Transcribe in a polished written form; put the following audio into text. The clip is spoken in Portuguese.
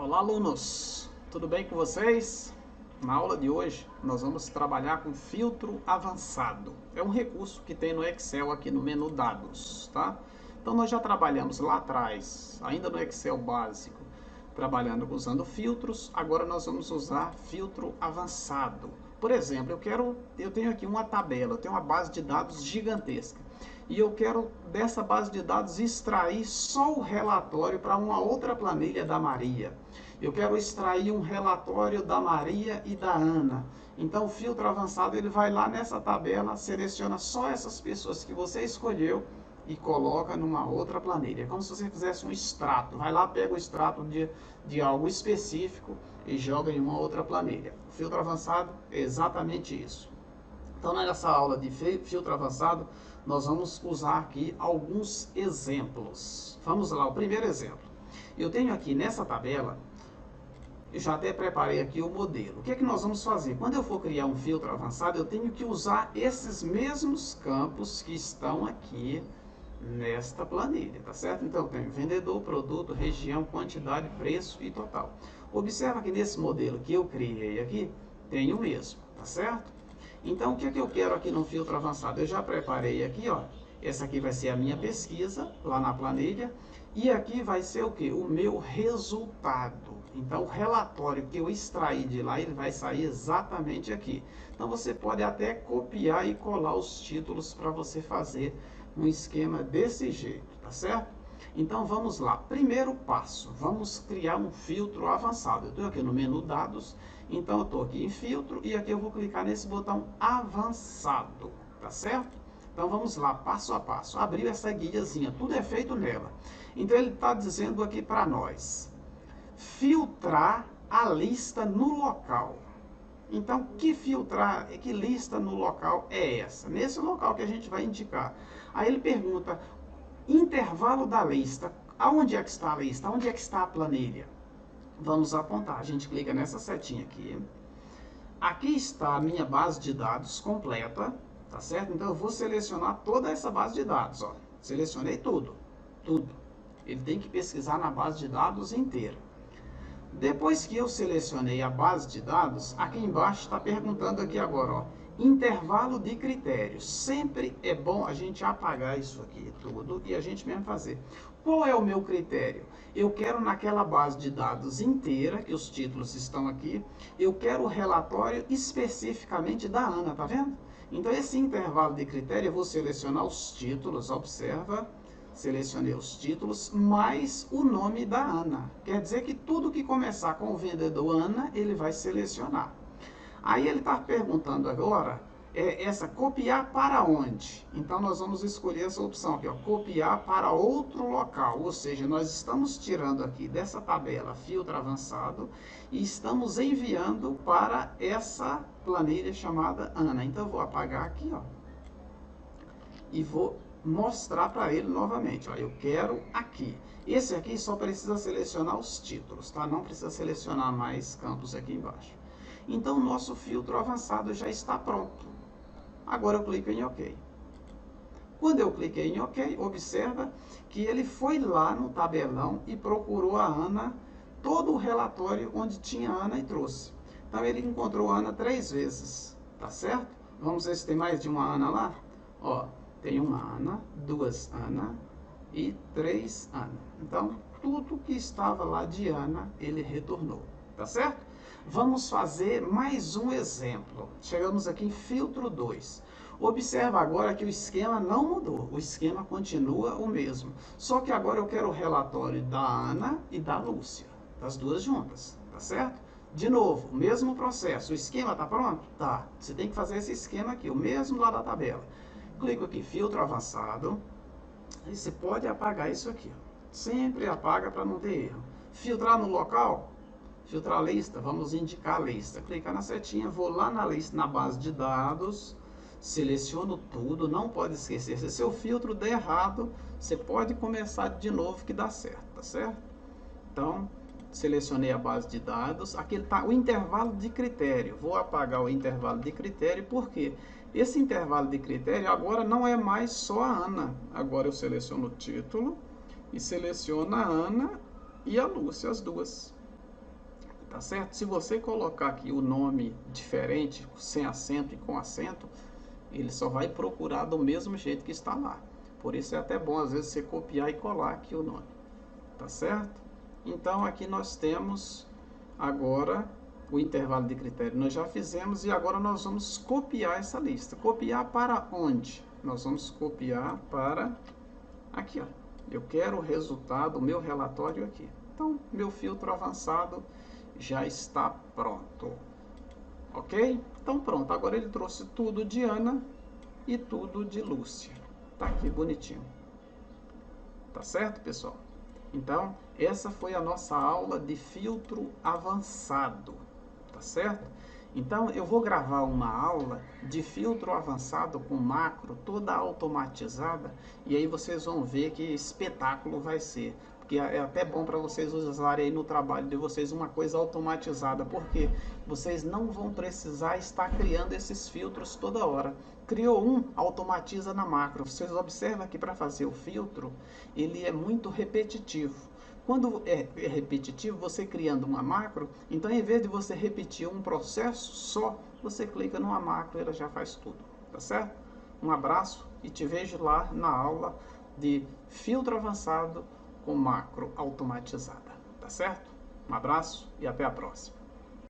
Olá, alunos! Tudo bem com vocês? Na aula de hoje, nós vamos trabalhar com filtro avançado. É um recurso que tem no Excel aqui no menu Dados, tá? Então, nós já trabalhamos lá atrás, ainda no Excel básico, trabalhando usando filtros. Agora, nós vamos usar filtro avançado. Por exemplo, eu tenho aqui uma tabela, eu tenho uma base de dados gigantesca. E eu quero, dessa base de dados, extrair só o relatório para uma outra planilha da Maria. Eu quero extrair um relatório da Maria e da Ana. Então, o filtro avançado, ele vai lá nessa tabela, seleciona só essas pessoas que você escolheu e coloca numa outra planilha. É como se você fizesse um extrato. Vai lá, pega o extrato de algo específico e joga em uma outra planilha. O filtro avançado é exatamente isso. Então, nessa aula de filtro avançado, nós vamos usar aqui alguns exemplos. Vamos lá, o primeiro exemplo. Eu tenho aqui nessa tabela, eu já até preparei aqui o modelo. O que é que nós vamos fazer? Quando eu for criar um filtro avançado, eu tenho que usar esses mesmos campos que estão aqui nesta planilha, tá certo? Então, eu tenho vendedor, produto, região, quantidade, preço e total. Observa que nesse modelo que eu criei aqui, tem o mesmo, tá certo? Então, o que é que eu quero aqui no filtro avançado? Eu já preparei aqui, ó. Essa aqui vai ser a minha pesquisa, lá na planilha. E aqui vai ser o quê? O meu resultado. Então, o relatório que eu extraí de lá, ele vai sair exatamente aqui. Então, você pode até copiar e colar os títulos para você fazer um esquema desse jeito, tá certo? Então, vamos lá. Primeiro passo, vamos criar um filtro avançado. Eu estou aqui no menu Dados. Então, eu estou aqui em filtro e aqui eu vou clicar nesse botão avançado, tá certo? Então, vamos lá, passo a passo. Abriu essa guiazinha, tudo é feito nela. Então, ele está dizendo aqui para nós, filtrar a lista no local. Então, que lista no local é essa? Nesse local que a gente vai indicar. Aí ele pergunta, intervalo da lista, aonde é que está a lista? Onde é que está a planilha? Vamos apontar, a gente clica nessa setinha aqui. Aqui está a minha base de dados completa, tá certo? Então eu vou selecionar toda essa base de dados, ó. Selecionei tudo. Ele tem que pesquisar na base de dados inteira. Depois que eu selecionei a base de dados, aqui embaixo está perguntando aqui agora, ó, intervalo de critérios. Sempre é bom a gente apagar isso aqui tudo e a gente mesmo fazer. Qual é o meu critério? Eu quero naquela base de dados inteira, que os títulos estão aqui, eu quero o relatório especificamente da Ana, tá vendo? Então, esse intervalo de critério, eu vou selecionar os títulos, observa, selecionei os títulos, mais o nome da Ana. Quer dizer que tudo que começar com o vendedor Ana, ele vai selecionar. Aí ele está perguntando agora, essa copiar para onde? Então, nós vamos escolher essa opção aqui, ó, copiar para outro local. Ou seja, nós estamos tirando aqui dessa tabela filtro avançado e estamos enviando para essa planilha chamada Ana. Então, eu vou apagar aqui, ó, e vou mostrar para ele novamente. Ó, eu quero aqui. Esse aqui só precisa selecionar os títulos, tá? Não precisa selecionar mais campos aqui embaixo. Então, o nosso filtro avançado já está pronto. Agora eu clico em OK. Quando eu cliquei em OK, observa que ele foi lá no tabelão e procurou a Ana, todo o relatório onde tinha a Ana e trouxe. Então, ele encontrou a Ana 3 vezes, tá certo? Vamos ver se tem mais de uma Ana lá. Ó, tem uma Ana, 2 Ana e 3 Ana. Então, tudo que estava lá de Ana, ele retornou, tá certo? Vamos fazer mais um exemplo. Chegamos aqui em filtro 2. Observa agora que o esquema não mudou. O esquema continua o mesmo. Só que agora eu quero o relatório da Ana e da Lúcia. Das duas juntas, tá certo? De novo, o mesmo processo. O esquema está pronto? Tá. Você tem que fazer esse esquema aqui, o mesmo lá da tabela. Clico aqui, filtro avançado. E você pode apagar isso aqui. Sempre apaga para não ter erro. Filtrar no local? Filtrar a lista, vamos indicar a lista. Clicar na setinha, vou lá na lista, na base de dados, seleciono tudo, não pode esquecer. Se seu filtro der errado, você pode começar de novo que dá certo, tá certo? Então, selecionei a base de dados, aqui está o intervalo de critério. Vou apagar o intervalo de critério, porque esse intervalo de critério agora não é mais só a Ana. Agora eu seleciono o título e seleciono a Ana e a Lúcia, as duas. tá certo? Se você colocar aqui o nome diferente, sem acento e com acento, ele só vai procurar do mesmo jeito que está lá. Por isso é até bom às vezes você copiar e colar aqui o nome, tá certo? Então aqui nós temos agora o intervalo de critério nós já fizemos e agora nós vamos copiar essa lista. Copiar para onde? Nós vamos copiar para aqui, ó. Eu quero o resultado, o meu relatório aqui. Então, meu filtro avançado já está pronto. Ok? Então pronto, agora ele trouxe tudo de Ana e tudo de Lúcia. Tá aqui bonitinho. Tá certo, pessoal? Então, essa foi a nossa aula de filtro avançado, tá certo? Então, eu vou gravar uma aula de filtro avançado com macro, toda automatizada, e aí vocês vão ver que espetáculo vai ser. Porque é até bom para vocês usarem aí no trabalho de vocês uma coisa automatizada, porque vocês não vão precisar estar criando esses filtros toda hora. Criou um, automatiza na macro. Vocês observam que para fazer o filtro, ele é muito repetitivo. Quando é repetitivo, você criando uma macro, então em vez de você repetir um processo só, você clica numa macro e ela já faz tudo, tá certo? Um abraço e te vejo lá na aula de filtro avançado com macro automatizada, tá certo? Um abraço e até a próxima.